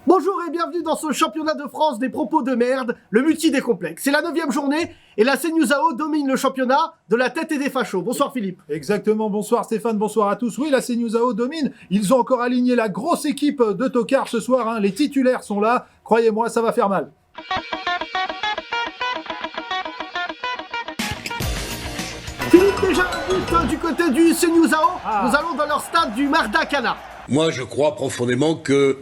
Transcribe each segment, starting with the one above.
Bonjour et bienvenue dans ce championnat de France des propos de merde, le multi-décomplexe. C'est la 9e journée et la CNewsAO domine le championnat de la tête et des fachos. Bonsoir Philippe. Exactement, bonsoir Stéphane, bonsoir à tous. Oui, la CNewsAO domine. Ils ont encore aligné la grosse équipe de tocards ce soir. Hein. Les titulaires sont là. Croyez-moi, ça va faire mal. Philippe, déjà un but du côté du CNewsAO. Nous allons dans leur stade du Mardakana. Moi, je crois profondément que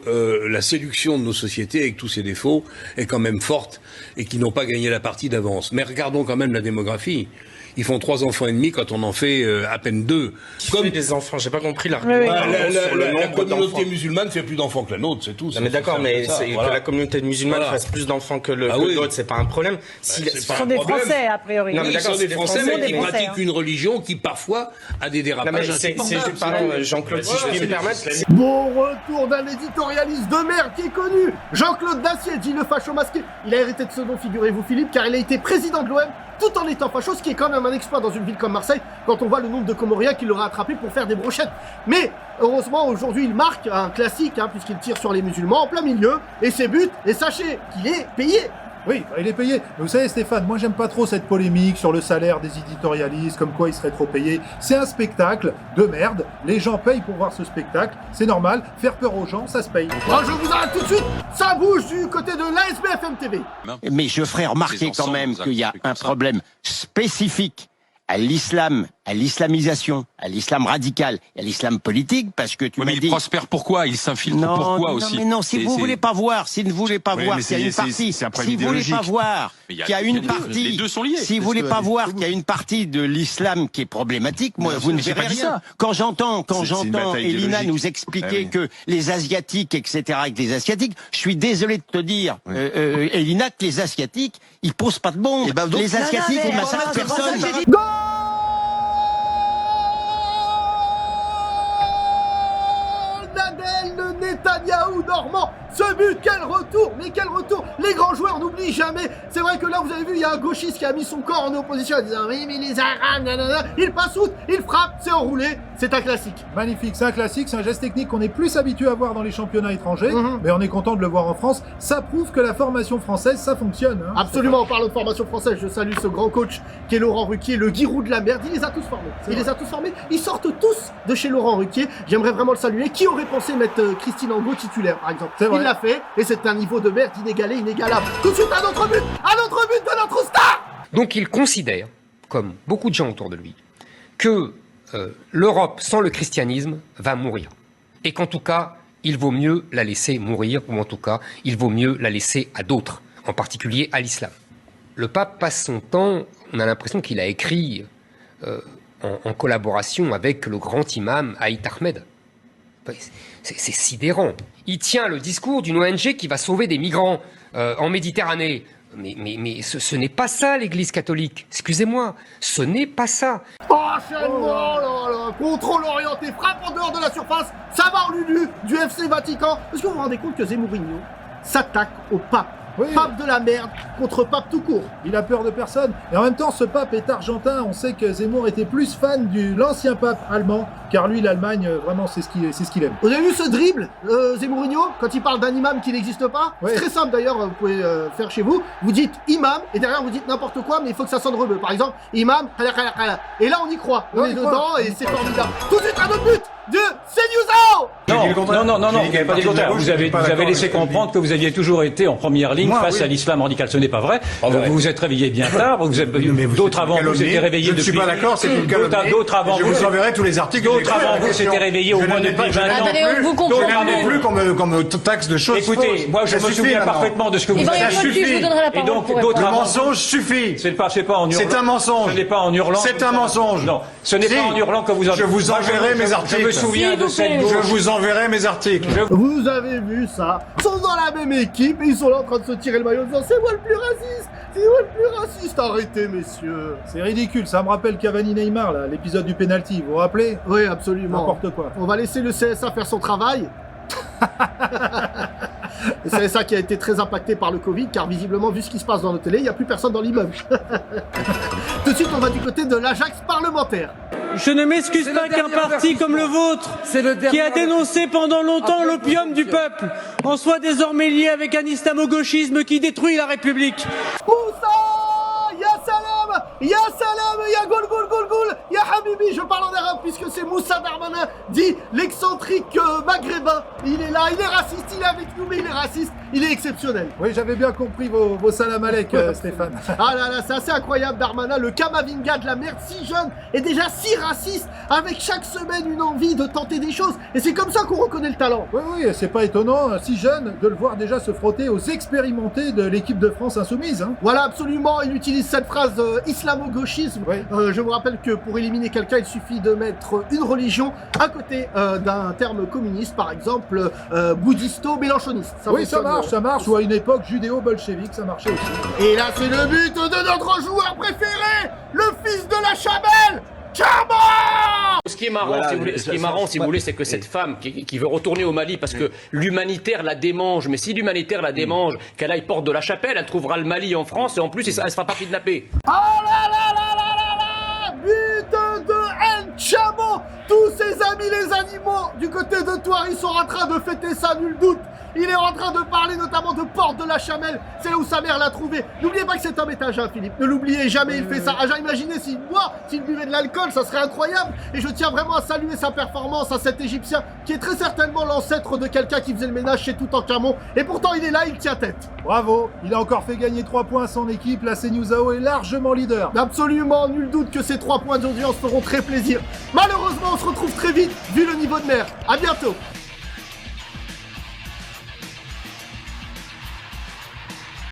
la séduction de nos sociétés, avec tous ses défauts, est quand même forte et qu'ils n'ont pas gagné la partie d'avance. Mais regardons quand même la démographie. Ils font 3 enfants et demi quand on en fait à peine 2. Comme des enfants, j'ai pas compris l'argument. La communauté musulmane fait plus d'enfants que la nôtre, c'est tout. Non, mais d'accord, mais que la communauté musulmane fasse plus d'enfants que l'autre, c'est pas un problème. Ce sont des Français, a priori. Non, mais d'accord, c'est des Français, mais qui pratiquent une religion qui parfois a des dérapages insupportables. Pardon, Jean-Claude, si je puis me permettre. Bon retour d'un éditorialiste de merde qui est connu, Jean-Claude Dacier, dit le facho masqué. Il a hérité de ce nom, figurez-vous Philippe, car il a été président de l'OM tout en étant facho, ce qui est quand même un exploit dans une ville comme Marseille, quand on voit le nombre de Comoriens qu'il aura attrapé pour faire des brochettes. Mais heureusement, aujourd'hui, il marque un classique, puisqu'il tire sur les musulmans en plein milieu, et ses buts, et sachez qu'il est payé. Oui, il est payé. Mais vous savez Stéphane, moi j'aime pas trop cette polémique sur le salaire des éditorialistes, comme quoi ils seraient trop payés. C'est un spectacle de merde. Les gens payent pour voir ce spectacle. C'est normal. Faire peur aux gens, ça se paye. Oh, je vous arrête tout de suite. Ça bouge du côté de l'ASBFM TV. Mais je ferai remarquer quand même qu'il y a un problème spécifique à l'islam, à l'islamisation, à l'islam radical et à l'islam politique, parce que tu m'as dit... Mais il prospère pourquoi? Il s'infiltre pourquoi aussi? Non, si vous voulez pas voir, si vous ne voulez pas voir qu'il y a une partie, si vous voulez pas voir qu'il y a une partie, les deux sont liés. Si vous voulez pas voir qu'il y a une partie de l'islam qui est problématique, moi, vous ne verrez rien. Quand j'entends Elina nous expliquer que les Asiatiques, etc., avec les Asiatiques, je suis désolé de te dire, Elina, que les Asiatiques, ils posent pas de bombes. Les Asiatiques, ils massacrent personne. Netanyahou normand, ce but, quel retour, mais quel retour. Les grands joueurs n'oublient jamais. C'est vrai que là vous avez vu, il y a un gauchiste qui a mis son corps en opposition en disant oui mais les Arabes, nanana. Il passe outre, il frappe, c'est enroulé, c'est un classique. Magnifique, c'est un classique, c'est un geste technique qu'on est plus habitué à voir dans les championnats étrangers, mais on est content de le voir en France. Ça prouve que la formation française, ça fonctionne. Hein. Absolument, en parlant de formation française, je salue ce grand coach qui est Laurent Ruquier, le Giroud de la merde. Il les a tous formés. Ils sortent tous de chez Laurent Ruquier. J'aimerais vraiment le saluer. Qui aurait pensé mettre Christine Angot titulaire, par exemple? Il l'a fait, et c'est un niveau de merde inégalé, inégalable. Tout de suite, un autre but de notre star. Donc il considère, comme beaucoup de gens autour de lui, que l'Europe sans le christianisme va mourir. Et qu'en tout cas, il vaut mieux la laisser mourir, ou en tout cas, il vaut mieux la laisser à d'autres, en particulier à l'islam. Le pape passe son temps, on a l'impression qu'il a écrit en collaboration avec le grand imam Haït Ahmed. C'est sidérant. Il tient le discours d'une ONG qui va sauver des migrants en Méditerranée. Mais ce n'est pas ça l'Église catholique. Excusez-moi, ce n'est pas ça. Enchaînement, contrôle orienté, frappe en dehors de la surface, ça va en lulu du FC Vatican. Est-ce que vous vous rendez compte que Zemourinho s'attaque au pape? Oui. Pape de la merde contre pape tout court. Il a peur de personne. Et en même temps, ce pape est argentin. On sait que Zemmour était plus fan de l'ancien pape allemand, car lui, l'Allemagne, vraiment, c'est ce qu'il aime. Vous avez vu ce dribble, Zemourinho, quand il parle d'un imam qui n'existe pas? C'est très simple d'ailleurs, vous pouvez faire chez vous. Vous dites imam, et derrière vous dites n'importe quoi, mais il faut que ça sonne rebeu. Par exemple, imam, et là on y croit. On est dedans et c'est formidable. Tout de suite, un autre but de CNewsAO. Non, pas dit contraire. Vous avez laissé comprendre que vous aviez toujours été en première ligne face à l'islam radical. Ce n'est pas vrai. Vous vous êtes réveillé bien tard. D'autres avant vous s'étaient réveillés depuis. Je ne suis pas d'accord, c'est une calomnie. D'autres avant vous. Je vous enverrai tous les articles. D'autres avant vous s'étaient réveillés au moins depuis 20 ans. Je n'en ai plus qu'on me taxe de choses. Écoutez, moi je me souviens parfaitement de ce que vous avez. Ça suffit. Et donc d'autres avant. Le mensonge suffit. C'est pas en hurlant. C'est un mensonge. Ce n'est pas en hurlant. C'est un mensonge. Non, ce n'est pas en hurlant que vous. Je vous enverrai mes articles. Je me souviens de cette. Je vous enverrai mes articles. Vous avez vu ça? Ils sont dans la même équipe et ils sont là en train de se tirer le maillot en disant c'est moi le plus raciste. C'est moi le plus raciste. Arrêtez messieurs. C'est ridicule. Ça me rappelle Cavani-Neymar là, l'épisode du penalty. Vous vous rappelez? Oui, absolument. N'importe quoi. On va laisser le CSA faire son travail. Le CSA qui a été très impacté par le Covid, car visiblement, vu ce qui se passe dans nos télés, il n'y a plus personne dans l'immeuble. Tout de suite, on va du côté de l'Ajax parlementaire. Je ne m'excuse pas qu'un parti comme le vôtre, qui a dénoncé pendant longtemps l'opium du peuple, en soit désormais lié avec un islamo-gauchisme qui détruit la République. Moussa, ya salam, ya goul goul goul goul, ya habibi, je parle en arabe puisque c'est Moussa Darmanin, dit l'excentrique maghrébin. Il est là, il est raciste, il est avec nous mais il est raciste, il est exceptionnel. Oui, j'avais bien compris vos salam alek, Stéphane. Ah là là, c'est assez incroyable Darmanin, le Kamavinga de la merde, si jeune et déjà si raciste, avec chaque semaine une envie de tenter des choses. Et c'est comme ça qu'on reconnaît le talent. Oui, c'est pas étonnant, si jeune, de le voir déjà se frotter aux expérimentés de l'équipe de France insoumise. Hein. Voilà, absolument, il utilise cette phrase islamo-gauchisme. Oui. Je vous rappelle que pour éliminer quelqu'un, il suffit de mettre une religion à côté d'un terme communiste, par exemple bouddhisto-mélanchoniste. Oui, ça marche, ou à une époque judéo-bolchevique, ça marchait aussi. Et là, c'est le but de notre joueur préféré, le fils de la Chabelle, Tchamba! Ce qui est marrant, si vous voulez, c'est que cette femme qui veut retourner au Mali parce que l'humanitaire la démange, mais si l'humanitaire la démange, qu'elle aille porte de la Chapelle, elle trouvera le Mali en France et en plus, elle se fera pas kidnapper. Oh là là là là là là! But de El Chamo! Tous ses amis les animaux du côté de Thouars, ils sont en train de fêter ça, nul doute. Il est en train de parler notamment de Porte de la Chamelle, c'est là où sa mère l'a trouvé. N'oubliez pas que cet homme est à jeun, Philippe. Ne l'oubliez jamais, il fait ça à jeun. Imaginez s'il buvait de l'alcool, ça serait incroyable. Et je tiens vraiment à saluer sa performance à cet Égyptien qui est très certainement l'ancêtre de quelqu'un qui faisait le ménage chez Toutankhamon. Et pourtant, il est là, il tient tête. Bravo, il a encore fait gagner 3 points à son équipe. La CNews est largement leader. Absolument, nul doute que ces 3 points d'audience feront très plaisir. Malheureusement, on se retrouve très vite, vu le niveau de mer. À bientôt.